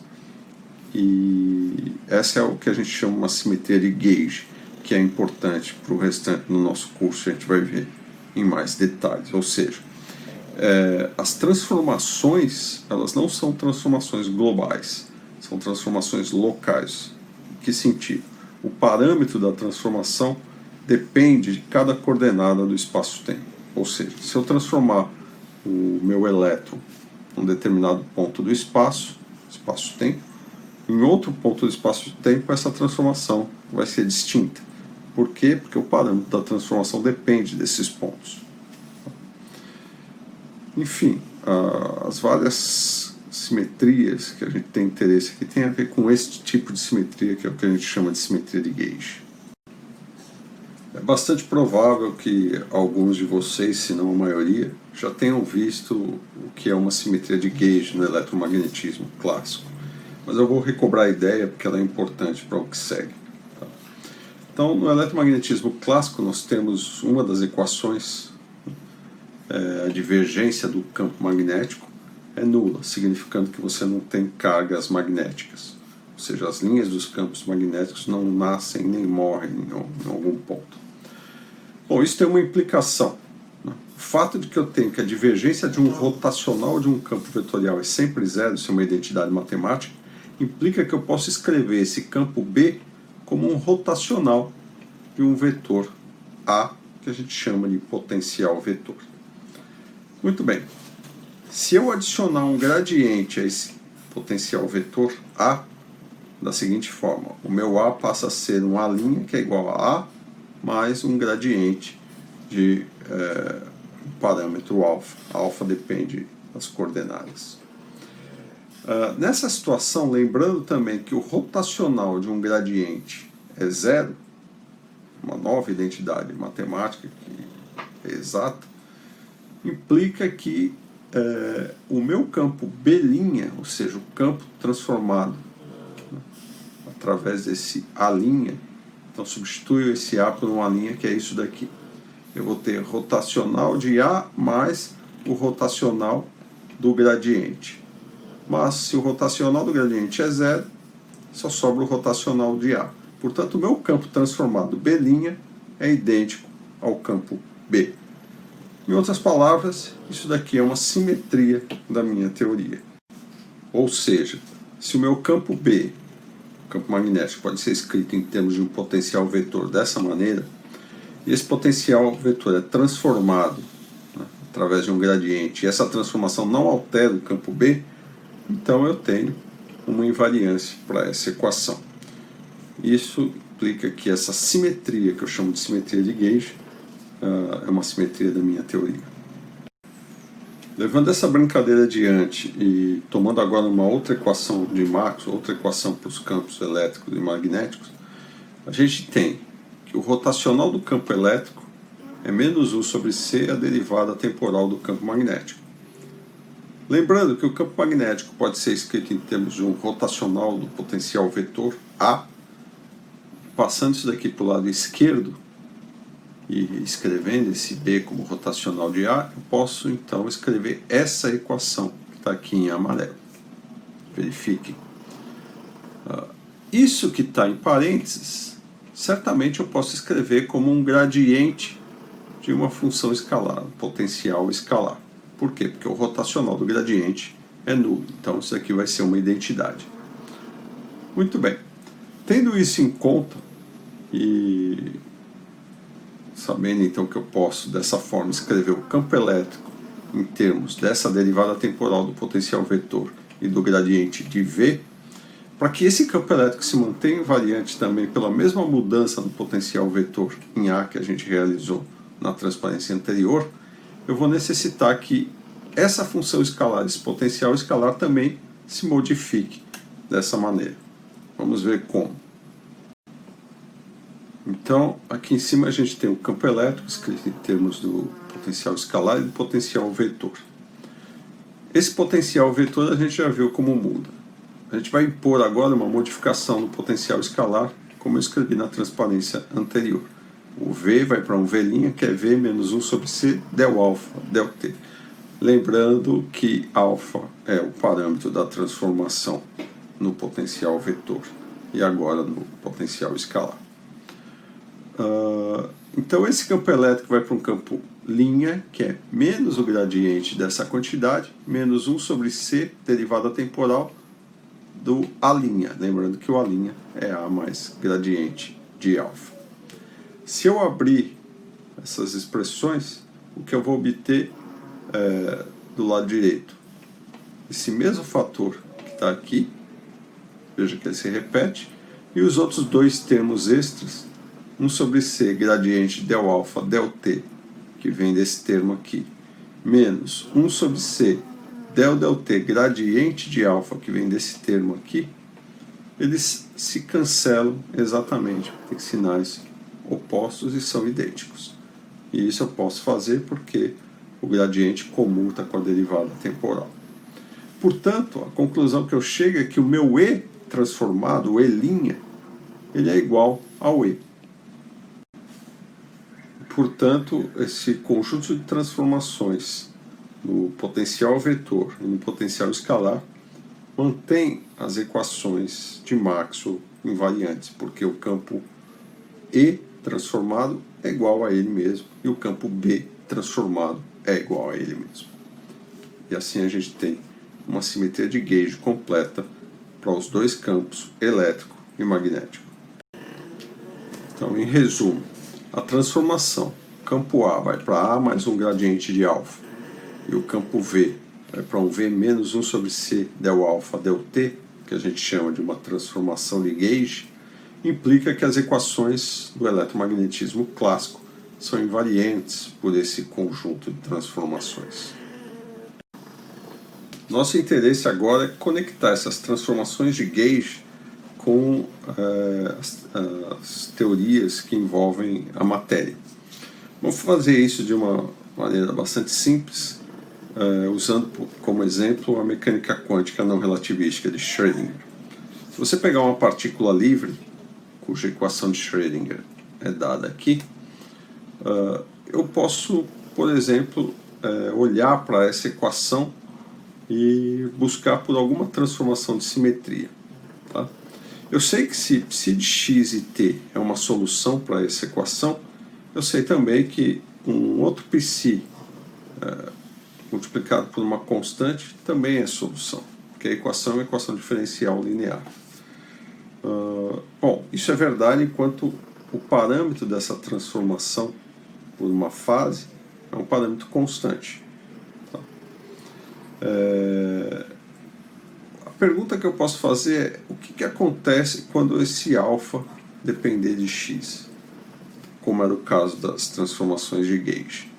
E essa é o que a gente chama uma simetria de gauge, que é importante para o restante do nosso curso, a gente vai ver em mais detalhes. Ou seja, as transformações, elas não são transformações globais, são transformações locais. Em que sentido? O parâmetro da transformação depende de cada coordenada do espaço-tempo. Ou seja, se eu transformar o meu elétron em um determinado ponto do espaço-tempo, em outro ponto do espaço-tempo, essa transformação vai ser distinta. Por quê? Porque o parâmetro da transformação depende desses pontos. Enfim, as várias simetrias que a gente tem interesse aqui tem a ver com esse tipo de simetria, que é o que a gente chama de simetria de gauge. É bastante provável que alguns de vocês, se não a maioria, já tenham visto o que é uma simetria de gauge no eletromagnetismo clássico. Mas eu vou recobrar a ideia porque ela é importante para o que segue. Tá? Então, no eletromagnetismo clássico, nós temos uma das equações, a divergência do campo magnético é nula, significando que você não tem cargas magnéticas. Ou seja, as linhas dos campos magnéticos não nascem nem morrem em algum ponto. Bom, isso tem uma implicação. Né? O fato de que eu tenho que a divergência de um rotacional de um campo vetorial é sempre zero, isso é uma identidade matemática, implica que eu posso escrever esse campo B como um rotacional de um vetor A, que a gente chama de potencial vetor. Muito bem. Se eu adicionar um gradiente a esse potencial vetor A, da seguinte forma, o meu A passa a ser um A', que é igual a A, mais um gradiente de um parâmetro alfa. A alfa depende das coordenadas. Nessa situação, lembrando também que o rotacional de um gradiente é zero, uma nova identidade matemática que é exata, implica que o meu campo B', ou seja, o campo transformado através desse A', então substituo esse A por um A' que é isso daqui. Eu vou ter rotacional de A mais o rotacional do gradiente. Mas se o rotacional do gradiente é zero, só sobra o rotacional de A. Portanto, o meu campo transformado B' é idêntico ao campo B. Em outras palavras, isso daqui é uma simetria da minha teoria. Ou seja, se o meu campo B, o campo magnético, pode ser escrito em termos de um potencial vetor dessa maneira, e esse potencial vetor é transformado, né, através de um gradiente, e essa transformação não altera o campo B, então eu tenho uma invariância para essa equação. Isso implica que essa simetria, que eu chamo de simetria de Gauge, é uma simetria da minha teoria. Levando essa brincadeira adiante e tomando agora uma outra equação de Maxwell, outra equação para os campos elétricos e magnéticos, a gente tem que o rotacional do campo elétrico é menos 1 sobre C a derivada temporal do campo magnético. Lembrando que o campo magnético pode ser escrito em termos de um rotacional do potencial vetor A. Passando isso daqui para o lado esquerdo e escrevendo esse B como rotacional de A, eu posso então escrever essa equação que está aqui em amarelo. Verifiquem. Isso que está em parênteses, certamente eu posso escrever como um gradiente de uma função escalar, um potencial escalar. Por quê? Porque o rotacional do gradiente é nulo. Então isso aqui vai ser uma identidade. Muito bem. Tendo isso em conta e sabendo então que eu posso dessa forma escrever o campo elétrico em termos dessa derivada temporal do potencial vetor e do gradiente de V, para que esse campo elétrico se mantenha invariante também pela mesma mudança no potencial vetor em A que a gente realizou na transparência anterior, eu vou necessitar que essa função escalar, esse potencial escalar também se modifique dessa maneira. Vamos ver como. Então, aqui em cima a gente tem o campo elétrico escrito em termos do potencial escalar e do potencial vetor. Esse potencial vetor a gente já viu como muda. A gente vai impor agora uma modificação no potencial escalar, como eu escrevi na transparência anterior. O V vai para um V', que é V menos 1 sobre C, del alfa, del T. Lembrando que alfa é o parâmetro da transformação no potencial vetor e agora no potencial escalar. Então esse campo elétrico vai para um campo linha, que é menos o gradiente dessa quantidade, menos 1 sobre C, derivada temporal, do A'. Lembrando que o A' é A mais gradiente de alfa. Se eu abrir essas expressões, o que eu vou obter do lado direito? Esse mesmo fator que está aqui, veja que ele se repete, e os outros dois termos extras, 1 sobre C, gradiente del alfa, del T, que vem desse termo aqui, menos 1 sobre C, del T, gradiente de alfa, que vem desse termo aqui, eles se cancelam exatamente, tem sinais opostos e são idênticos. E isso eu posso fazer porque o gradiente comuta com a derivada temporal. Portanto, a conclusão que eu chego é que o meu E transformado, o E', ele é igual ao E. Portanto, esse conjunto de transformações no potencial vetor e no potencial escalar mantém as equações de Maxwell invariantes, porque o campo E transformado é igual a ele mesmo e o campo B transformado é igual a ele mesmo. E assim a gente tem uma simetria de Gauge completa para os dois campos, elétrico e magnético. Então, em resumo, a transformação, campo A vai para A mais um gradiente de alfa, e o campo V vai para um V menos 1 sobre C del alfa del T, que a gente chama de uma transformação de Gauge, implica que as equações do eletromagnetismo clássico são invariantes por esse conjunto de transformações. Nosso interesse agora é conectar essas transformações de Gauge com as teorias que envolvem a matéria. Vamos fazer isso de uma maneira bastante simples, usando como exemplo a mecânica quântica não relativística de Schrödinger. Se você pegar uma partícula livre, cuja equação de Schrödinger é dada aqui, eu posso, por exemplo, olhar para essa equação e buscar por alguma transformação de simetria. Tá? Eu sei que se psi de x e t é uma solução para essa equação, eu sei também que um outro psi multiplicado por uma constante também é solução, porque a equação é uma equação diferencial linear. Bom, isso é verdade enquanto o parâmetro dessa transformação por uma fase é um parâmetro constante. Tá? A pergunta que eu posso fazer é o que acontece quando esse alfa depender de x, como era o caso das transformações de gauge.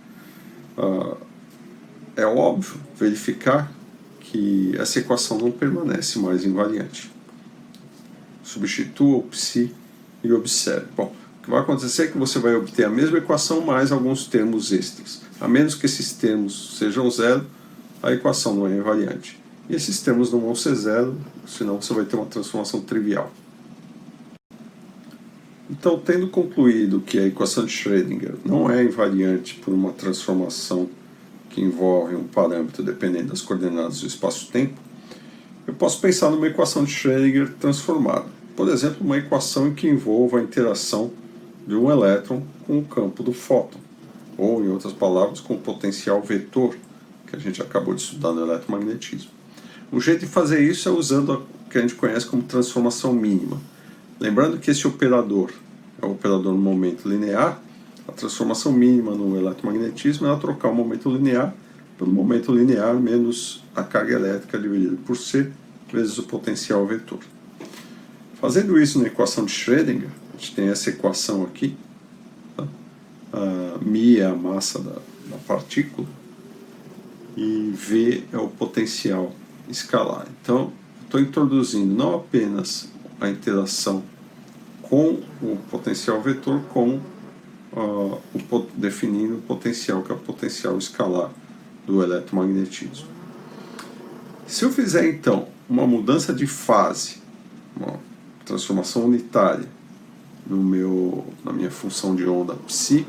É óbvio verificar que essa equação não permanece mais invariante. Substitua o psi e observe. Bom, o que vai acontecer é que você vai obter a mesma equação mais alguns termos extras. A menos que esses termos sejam zero, a equação não é invariante. E esses termos não vão ser zero, senão você vai ter uma transformação trivial. Então, tendo concluído que a equação de Schrödinger não é invariante por uma transformação que envolve um parâmetro dependendo das coordenadas do espaço-tempo, eu posso pensar numa equação de Schrödinger transformada. Por exemplo, uma equação em que envolva a interação de um elétron com o campo do fóton, ou, em outras palavras, com o potencial vetor, que a gente acabou de estudar no eletromagnetismo. Um jeito de fazer isso é usando o que a gente conhece como transformação mínima. Lembrando que esse operador é o operador no momento linear, a transformação mínima no eletromagnetismo é trocar o momento linear pelo momento linear menos a carga elétrica dividida por C vezes o potencial vetor. Fazendo isso na equação de Schrödinger, a gente tem essa equação aqui, tá? μ é a massa da partícula e V é o potencial escalar. Então, estou introduzindo não apenas a interação com o potencial vetor, como definindo o potencial, que é o potencial escalar do eletromagnetismo. Se eu fizer, então, uma mudança de fase, uma transformação unitária na minha função de onda psi,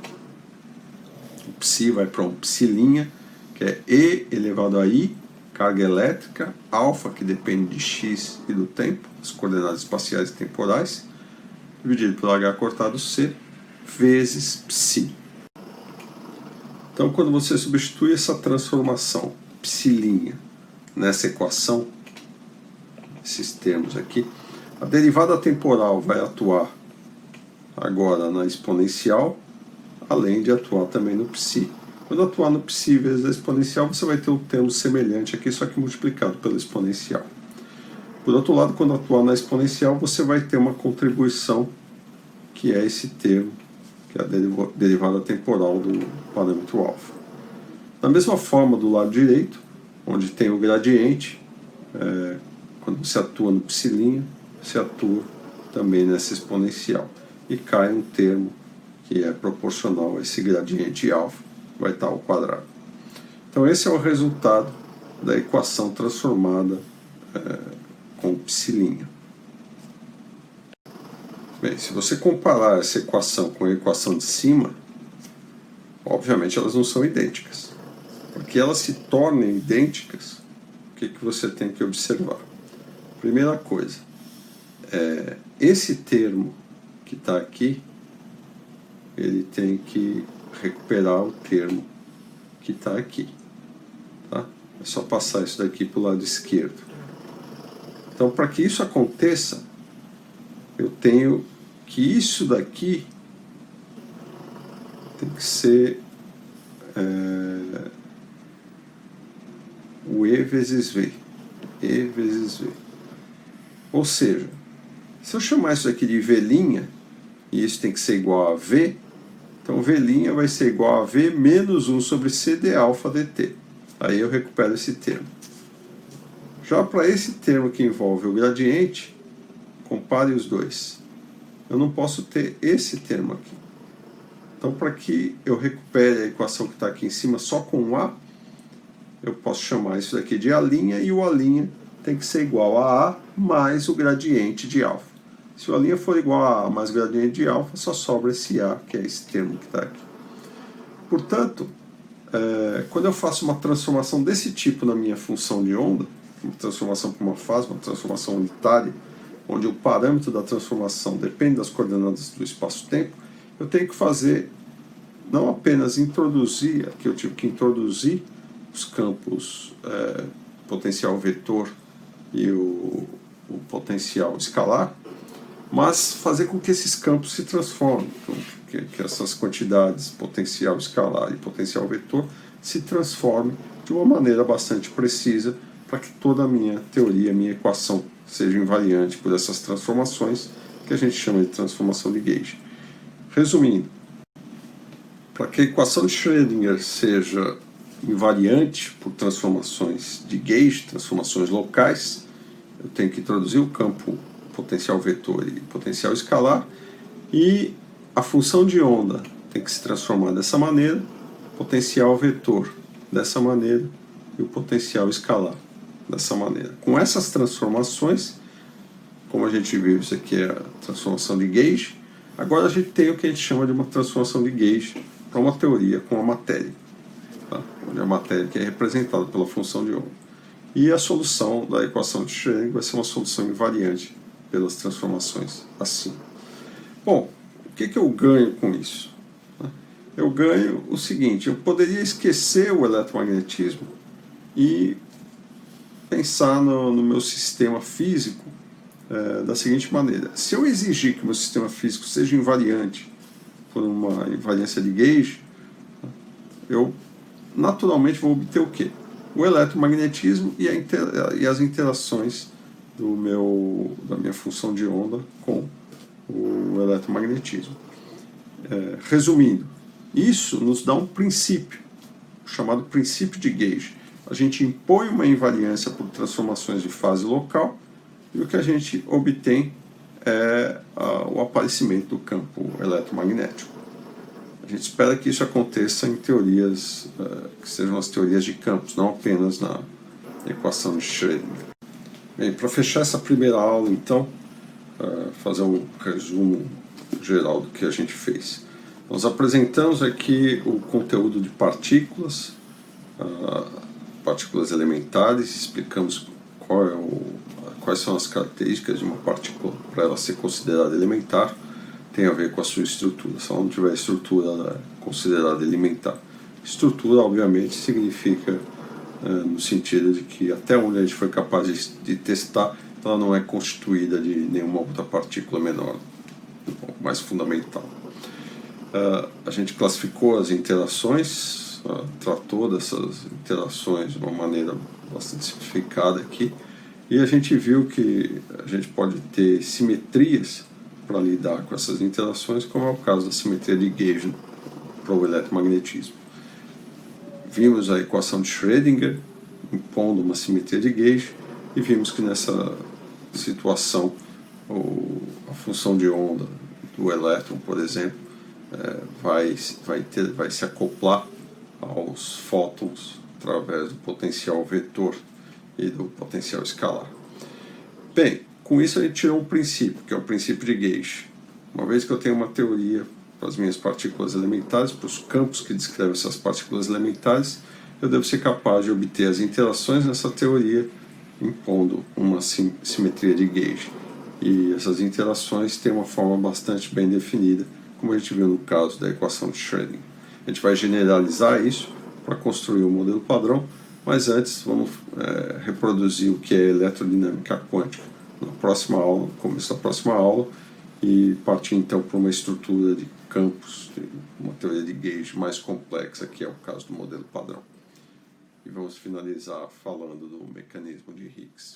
o psi vai para um psi', que é E elevado a I, carga elétrica, alfa, que depende de x e do tempo, as coordenadas espaciais e temporais, dividido por H cortado C, vezes psi. Então, quando você substitui essa transformação psi' nessa equação, esses termos aqui, a derivada temporal vai atuar agora na exponencial, além de atuar também no psi. Quando atuar no psi vezes a exponencial, você vai ter um termo semelhante aqui, só que multiplicado pela exponencial. Por outro lado, quando atuar na exponencial, você vai ter uma contribuição, que é esse termo, que é a derivada temporal do parâmetro alfa. Da mesma forma, do lado direito, onde tem o gradiente, quando você atua no psi', você atua também nessa exponencial. E cai um termo que é proporcional a esse gradiente alfa, vai estar ao quadrado. Então esse é o resultado da equação transformada com o psi'. Bem, se você comparar essa equação com a equação de cima, obviamente elas não são idênticas. Para que elas se tornem idênticas, o que você tem que observar? Primeira coisa, esse termo que está aqui, ele tem que recuperar o termo que está aqui. Tá? É só passar isso daqui para o lado esquerdo. Então, para que isso aconteça, eu tenho que isso daqui tem que ser o E vezes V. E vezes V. Ou seja, se eu chamar isso aqui de V', e isso tem que ser igual a V, então V' vai ser igual a V menos 1 sobre C de alfa dt. Aí eu recupero esse termo. Já para esse termo que envolve o gradiente, compare os dois. Eu não posso ter esse termo aqui. Então, para que eu recupere a equação que está aqui em cima só com um A, eu posso chamar isso daqui de A', e o A' tem que ser igual a A mais o gradiente de alfa. Se o A' for igual a A mais o gradiente de alfa, só sobra esse A, que é esse termo que está aqui. Portanto, quando eu faço uma transformação desse tipo na minha função de onda, uma transformação para uma fase, uma transformação unitária, onde o parâmetro da transformação depende das coordenadas do espaço-tempo, eu tenho que fazer não apenas introduzir, aqui eu tive que introduzir os campos potencial vetor e o potencial escalar, mas fazer com que esses campos se transformem, então, que essas quantidades potencial escalar e potencial vetor se transformem de uma maneira bastante precisa para que toda a minha teoria, a minha equação seja invariante por essas transformações que a gente chama de transformação de Gauge. Resumindo, para que a equação de Schrödinger seja invariante por transformações de Gauge, transformações locais, eu tenho que introduzir o campo potencial vetor e potencial escalar, e a função de onda tem que se transformar dessa maneira, potencial vetor dessa maneira e o potencial escalar dessa maneira. Com essas transformações, como a gente viu, isso aqui é a transformação de Gauge, agora a gente tem o que a gente chama de uma transformação de Gauge para uma teoria com a matéria, tá? Onde a matéria que é representada pela função de onda. E a solução da equação de Schrödinger vai ser uma solução invariante pelas transformações assim. Bom, o que eu ganho com isso? Eu ganho o seguinte: eu poderia esquecer o eletromagnetismo e pensar no meu sistema físico da seguinte maneira: se eu exigir que o meu sistema físico seja invariante por uma invariância de Gauge, eu naturalmente vou obter o quê? O eletromagnetismo e as interações da minha função de onda com o eletromagnetismo. Resumindo, isso nos dá um princípio, chamado princípio de Gauge. A gente impõe uma invariância por transformações de fase local e o que a gente obtém é o aparecimento do campo eletromagnético. A gente espera que isso aconteça em teorias que sejam as teorias de campos, não apenas na equação de Schrödinger. Bem, para fechar essa primeira aula, então, fazer um resumo geral do que a gente fez. Nós apresentamos aqui o conteúdo de partículas, partículas elementares, explicamos quais são as características de uma partícula para ela ser considerada elementar. Tem a ver com a sua estrutura. Se ela não tiver estrutura, ela é considerada elementar. Estrutura, obviamente, significa no sentido de que até onde a gente foi capaz de testar, ela não é constituída de nenhuma outra partícula menor, mais fundamental. A gente classificou as interações, tratou dessas interações de uma maneira bastante simplificada aqui, e a gente viu que a gente pode ter simetrias para lidar com essas interações, como é o caso da simetria de Gauge para o eletromagnetismo. Vimos a equação de Schrödinger impondo uma simetria de Gauge e vimos que nessa situação a função de onda do elétron, por exemplo, vai se acoplar aos fótons através do potencial vetor e do potencial escalar. Bem, com isso a gente tirou um princípio, que é o princípio de Gauge. Uma vez que eu tenho uma teoria para as minhas partículas elementares, para os campos que descrevem essas partículas elementares, eu devo ser capaz de obter as interações nessa teoria impondo uma simetria de Gauge. E essas interações têm uma forma bastante bem definida, como a gente viu no caso da equação de Schrödinger. A gente vai generalizar isso para construir um modelo padrão, mas antes vamos reproduzir o que é eletrodinâmica quântica na próxima aula, no começo da próxima aula, e partir então para uma estrutura de campos, uma teoria de Gauge mais complexa, que é o caso do modelo padrão. E vamos finalizar falando do mecanismo de Higgs.